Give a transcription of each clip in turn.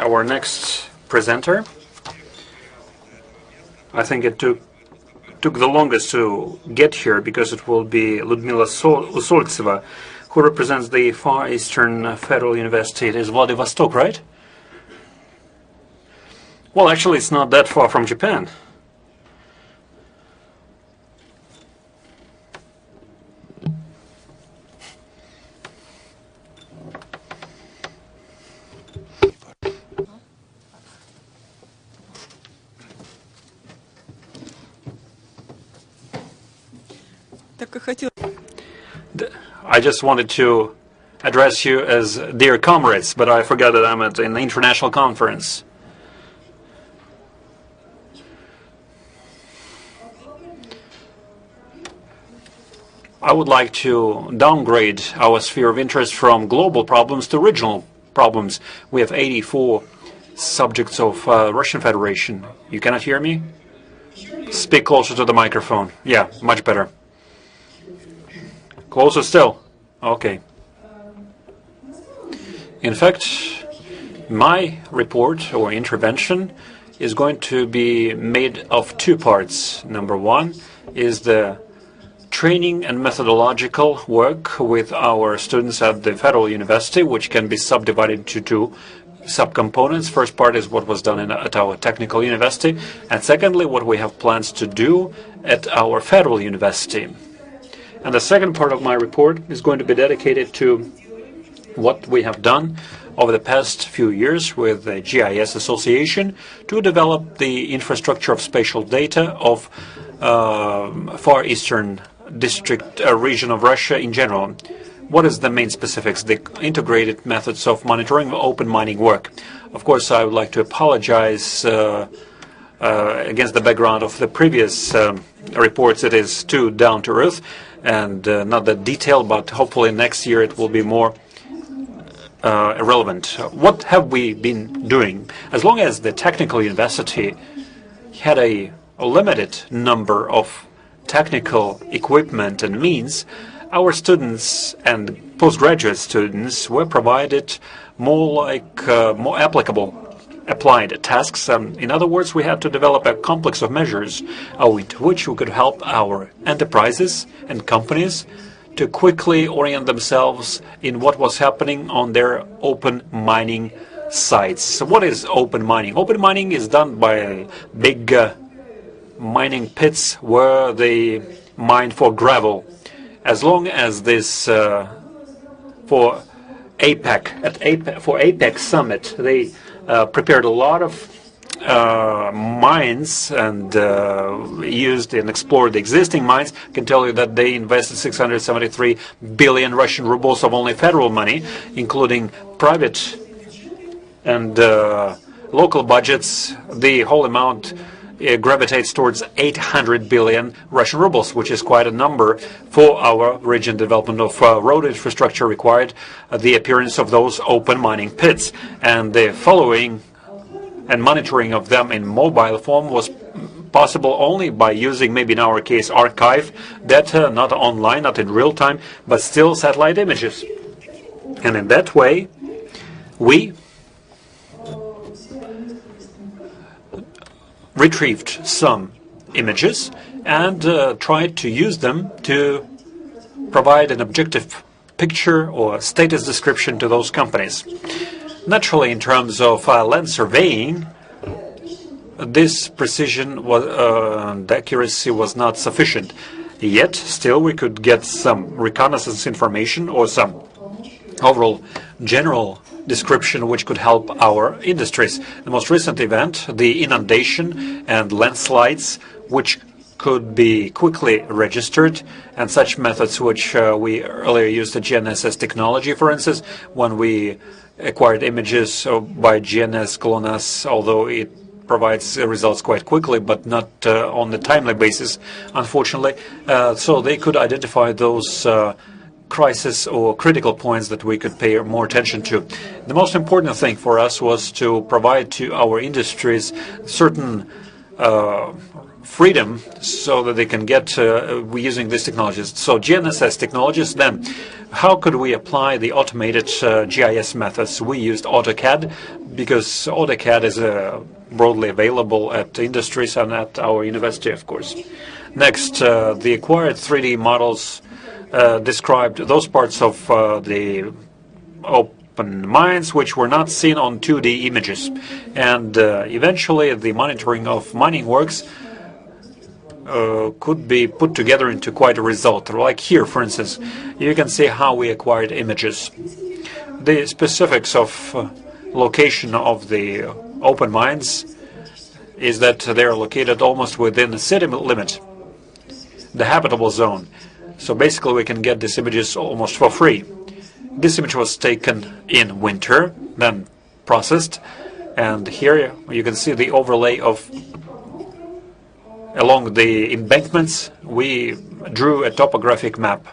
Our next presenter, I think it took the longest to get here because it will be Lyudmila L.Usoltseva, who represents the Far Eastern Federal University. It is Vladivostok, right? Well, actually, it's not that far from Japan. I just wanted to address you as dear comrades, but I forgot that I'm at an international conference. I would like to downgrade our sphere of interest from global problems to regional problems. We have 84 subjects of Russian Federation. You cannot hear me? Speak closer to the microphone. Yeah, much better. Closer still. Okay. In fact, my report or intervention is going to be made of two parts. Number one is the training and methodological work with our students at the Federal University, which can be subdivided into two subcomponents. First part is what was done at our technical university, and secondly, what we have plans to do at our Federal University. And the second part of my report is going to be dedicated to what we have done over the past few years with the GIS Association to develop the infrastructure of spatial data of Far Eastern district region of Russia in general. What is the main specifics? The integrated methods of monitoring open mining work. Of course, I would like to apologize against the background of the previous reports. It is too down to earth and not that detailed, but hopefully next year it will be more relevant. What have we been doing? As long as the technical university had a limited number of technical equipment and means, our students and postgraduate students were provided more applicable applied tasks. In other words, we had to develop a complex of measures with which we could help our enterprises and companies to quickly orient themselves in what was happening on their open mining sites. So what is open mining? Open mining is done by big mining pits where they mine for gravel. As long as this for APEC summit, they prepared a lot of mines and used and explored the existing mines. I can tell you that they invested 673 billion Russian rubles of only federal money, including private and local budgets. The whole amount gravitates towards 800 billion Russian rubles, which is quite a number for our region. Development of road infrastructure required the appearance of those open mining pits, and the following and monitoring of them in mobile form was possible only by using, maybe in our case, archive data, not online, not in real time, but still satellite images. And in that way, we retrieved some images and tried to use them to provide an objective picture or status description to those companies. Naturally, in terms of land surveying, this precision was, the accuracy was not sufficient. Yet, still, we could get some reconnaissance information or some overall general description which could help our industries. The most recent event, the inundation and landslides, which could be quickly registered, and such methods which we earlier used the GNSS technology, for instance, when we acquired images by GNS GLONASS, although it provides results quite quickly, but not on a timely basis, unfortunately. So they could identify those crisis or critical points that we could pay more attention to. The most important thing for us was to provide to our industries certain freedom so that they can get using these technologies. So GNSS technologies, then how could we apply the automated GIS methods? We used AutoCAD because AutoCAD is broadly available at industries and at our university, of course. Next, the acquired 3D models described those parts of the open mines which were not seen on 2D images. And eventually the monitoring of mining works could be put together into quite a result. Like here, for instance, you can see how we acquired images. The specifics of location of the open mines is that they are located almost within the city limit, the habitable zone. So basically we can get these images almost for free. This image was taken in winter, then processed, and here you can see the overlay of along the embankments. We drew a topographic map.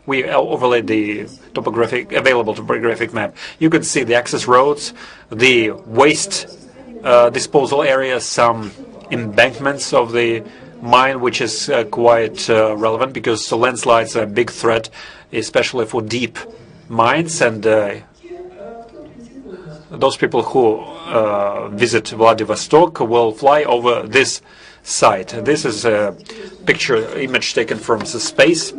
We overlaid the available topographic map. You can see the access roads, the waste disposal areas, some embankments of the mine, which is quite relevant because landslides are a big threat, especially for deep mines. And those people who visit Vladivostok will fly over this site. This is a image taken from space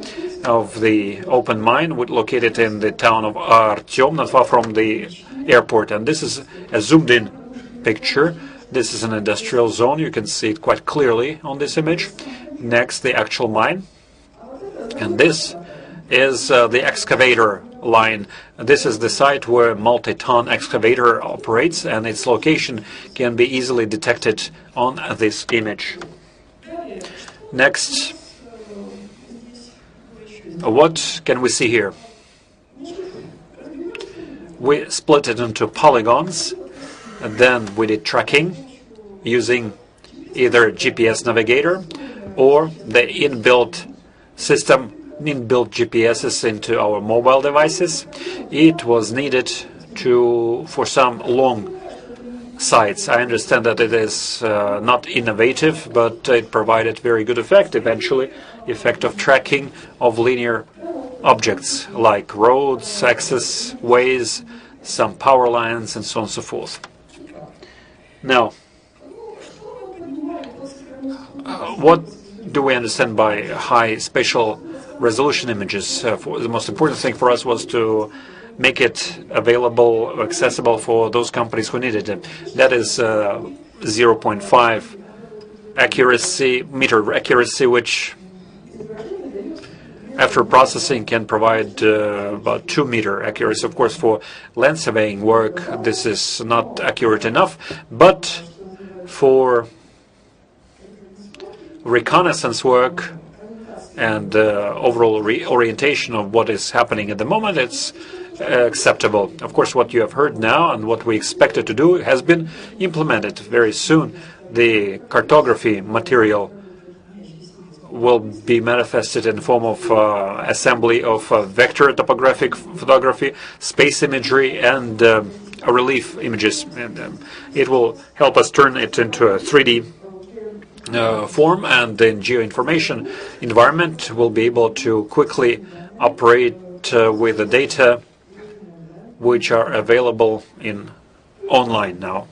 of the open mine located in the town of Artyom, not far from the airport. And this is a zoomed-in picture. This is an industrial zone. You can see it quite clearly on this image. Next, the actual mine. And this is the excavator line. This is the site where multi-ton excavator operates, and its location can be easily detected on this image. Next, what can we see here? We split it into polygons, and then we did tracking using either GPS navigator or the inbuilt GPSs into our mobile devices. It was needed for some long sites. I understand that it is not innovative, but it provided very good effect eventually, effect of tracking of linear objects like roads, access ways, some power lines, and so on and so forth. Now, what do we understand by high spatial resolution images? The most important thing for us was to make it available, accessible for those companies who needed it. That is 0.5 meter accuracy, which after processing can provide about 2 meter accuracy. Of course, for land surveying work, this is not accurate enough, but for reconnaissance work and overall orientation of what is happening at the moment, it's acceptable. Of course, what you have heard now and what we expected to do has been implemented very soon. The cartography material will be manifested in the form of assembly of vector topographic photography, space imagery, and relief images. And it will help us turn it into a 3D form, and the geoinformation environment will be able to quickly operate with the data which are available online now.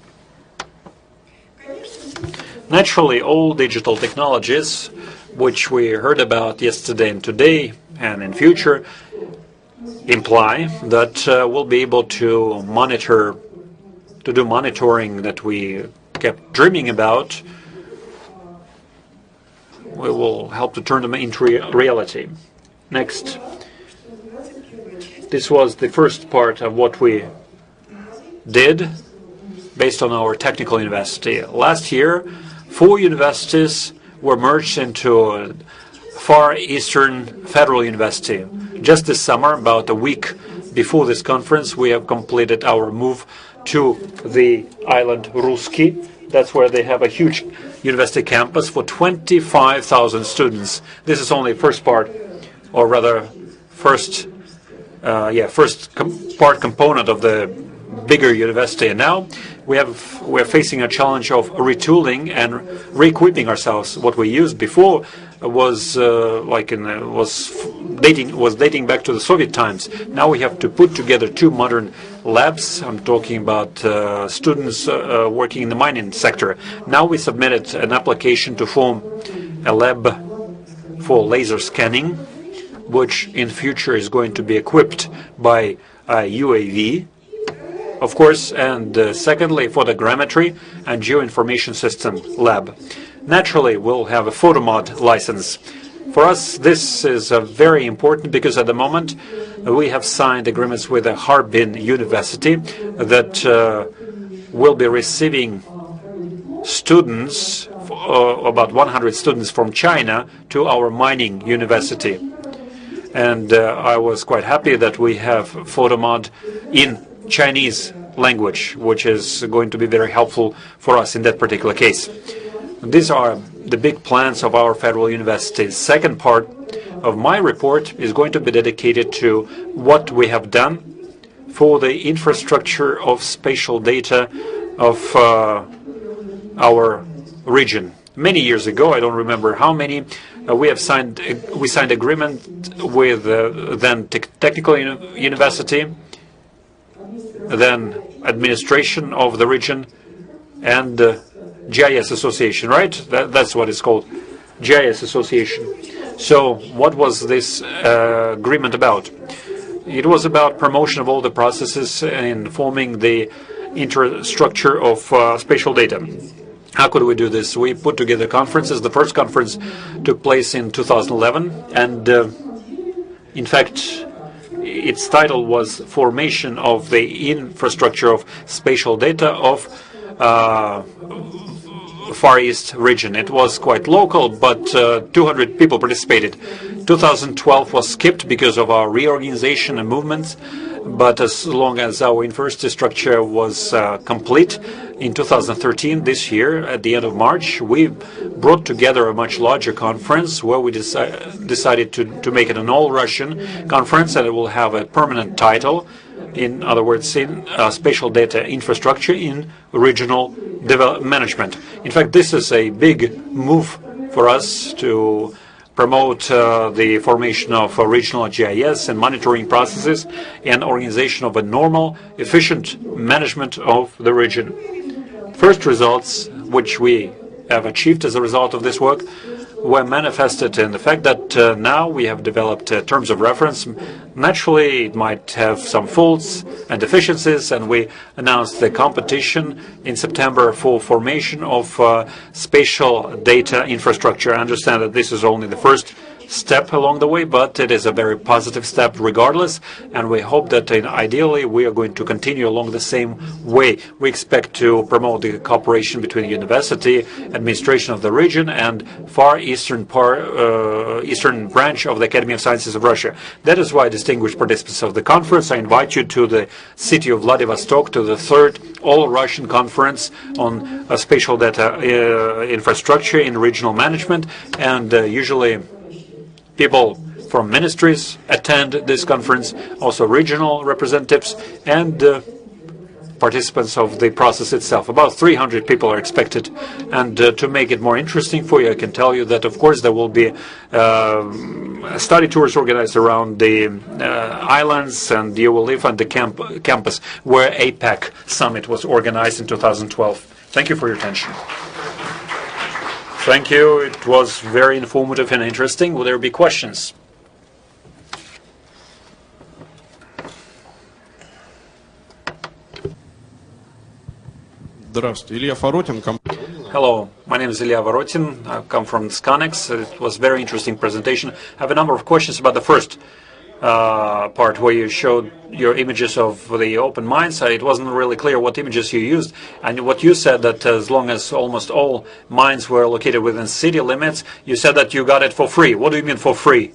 Naturally, all digital technologies which we heard about yesterday and today and in future imply that we'll be able to do monitoring that we kept dreaming about. We will help to turn them into reality. Next, this was the first part of what we did based on our technical university. Last year, 4 universities were merged into Far Eastern Federal University. Just this summer, about a week before this conference, we have completed our move to the island Ruski. That's where they have a huge university campus for 25,000 students. This is only first part, or rather, first part component of the bigger university. And now we're facing a challenge of retooling and re-equipping ourselves. What we used before was dating back to the Soviet times. Now we have to put together two modern labs. I'm talking about students working in the mining sector. Now we submitted an application to form a lab for laser scanning, which in future is going to be equipped by a UAV, of course, and secondly for the grammetry and geoinformation system lab. Naturally, we'll have a photomod license. For us, this is very important because at the moment we have signed agreements with the Harbin University that will be receiving students, about 100 students from China, to our mining university. And I was quite happy that we have photomod in Chinese language, which is going to be very helpful for us in that particular case. These are the big plans of our federal universities. Second part of my report is going to be dedicated to what we have done for the infrastructure of spatial data of our region. Many years ago, I don't remember how many, we signed agreement with then technical university, then administration of the region, and GIS Association, right? That's what it's called, GIS Association. So what was this agreement about? It was about promotion of all the processes in forming the infrastructure of spatial data. How could we do this? We put together conferences. The first conference took place in 2011, and in fact, its title was Formation of the Infrastructure of Spatial Data of Far East region. It was quite local, but 200 people participated. 2012 was skipped because of our reorganization and movements, but as long as our university structure was complete in 2013, this year, at the end of March, we brought together a much larger conference where we decided to make it an all-Russian conference, and it will have a permanent title. In other words, in spatial data infrastructure in regional development management. In fact, this is a big move for us to promote the formation of regional GIS and monitoring processes and organization of a normal, efficient management of the region. First results, which we have achieved as a result of this work, were manifested in the fact that now we have developed terms of reference. Naturally, it might have some faults and deficiencies, and we announced the competition in September for formation of spatial data infrastructure. I understand that this is only the first step along the way, but it is a very positive step regardless, and we hope that ideally we are going to continue along the same way. We expect to promote the cooperation between the university, administration of the region, and far eastern branch of the Academy of Sciences of Russia. That is why, distinguished participants of the conference, I invite you to the city of Vladivostok to the third all-Russian conference on spatial data infrastructure in regional management, and usually people from ministries attend this conference, also regional representatives and participants of the process itself. About 300 people are expected. And to make it more interesting for you, I can tell you that, of course, there will be study tours organized around the islands, and you will live on the campus where APEC summit was organized in 2012. Thank you for your attention. Thank you. It was very informative and interesting. Will there be questions? Hello, my name is Ilya Vorotin. I come from Scanex. It was a very interesting presentation. I have a number of questions about the first part where you showed your images of the open mines. It wasn't really clear what images you used, and what you said that as long as almost all mines were located within city limits, you said that you got it for free. What do you mean for free?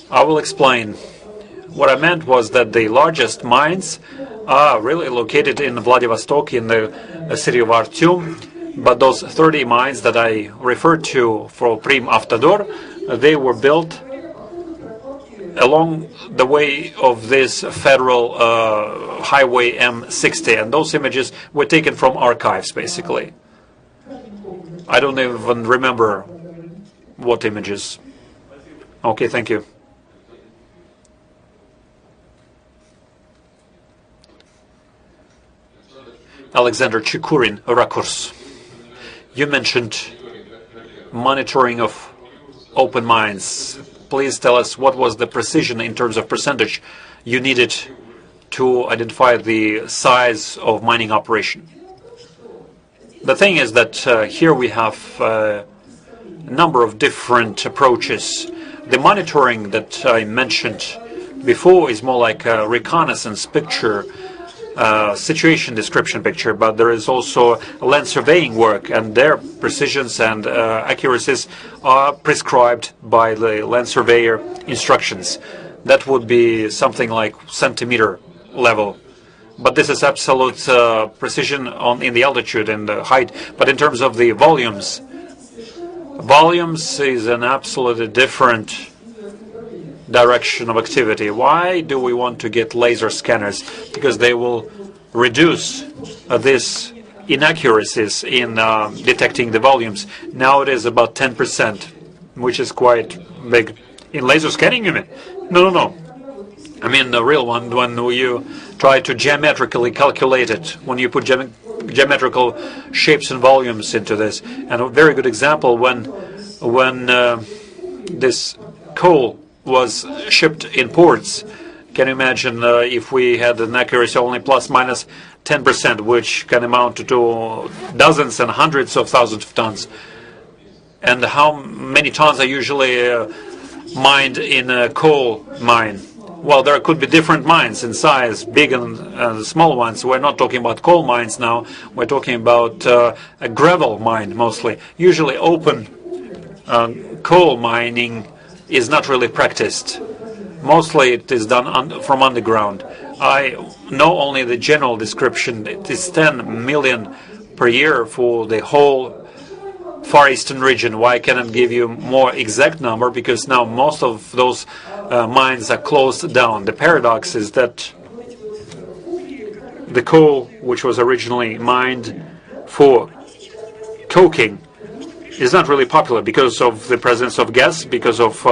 I will explain. What I meant was that the largest mines are really located in Vladivostok, in the city of Artyom, but those 30 mines that I referred to for Primorsky, they were built along the way of this federal highway M60, and those images were taken from archives, basically. I don't even remember what images. Okay, thank you. Alexander Chikurin, Rakurs. You mentioned monitoring of open mines. Please tell us what was the precision in terms of percentage you needed to identify the size of mining operation. The thing is that here we have a number of different approaches. The monitoring that I mentioned before is more like a reconnaissance picture, situation description picture, but there is also land surveying work, and their precisions and accuracies are prescribed by the land surveyor instructions. That would be something like centimeter level. But this is absolute precision in the altitude and the height. But in terms of the volumes is an absolutely different direction of activity. Why do we want to get laser scanners? Because they will reduce these inaccuracies in detecting the volumes. Now it is about 10%, which is quite big. In laser scanning, you mean? No. I mean the real one, when you try to geometrically calculate it, when you put geometrical shapes and volumes into this. And a very good example, when this coal was shipped in ports. Can you imagine if we had an accuracy only plus minus 10%, which can amount to dozens and hundreds of thousands of tons? And how many tons are usually mined in a coal mine? Well, there could be different mines in size, big and small ones. We're not talking about coal mines now. We're talking about a gravel mine mostly. Usually open coal mining is not really practiced. Mostly it is done from underground. I know only the general description. It is 10 million per year for the whole Far Eastern region. Why I cannot give you more exact number? Because now most of those mines are closed down. The paradox is that the coal, which was originally mined for coking, is not really popular because of the presence of gas, because of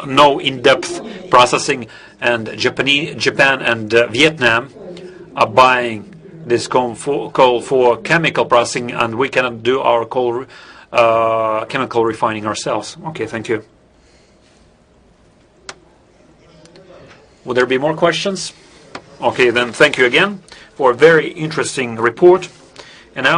no in-depth processing, and Japan and Vietnam are buying this coal for chemical processing, and we cannot do our coal chemical refining ourselves. Okay, thank you. Would there be more questions? Okay, then thank you again for a very interesting report. And now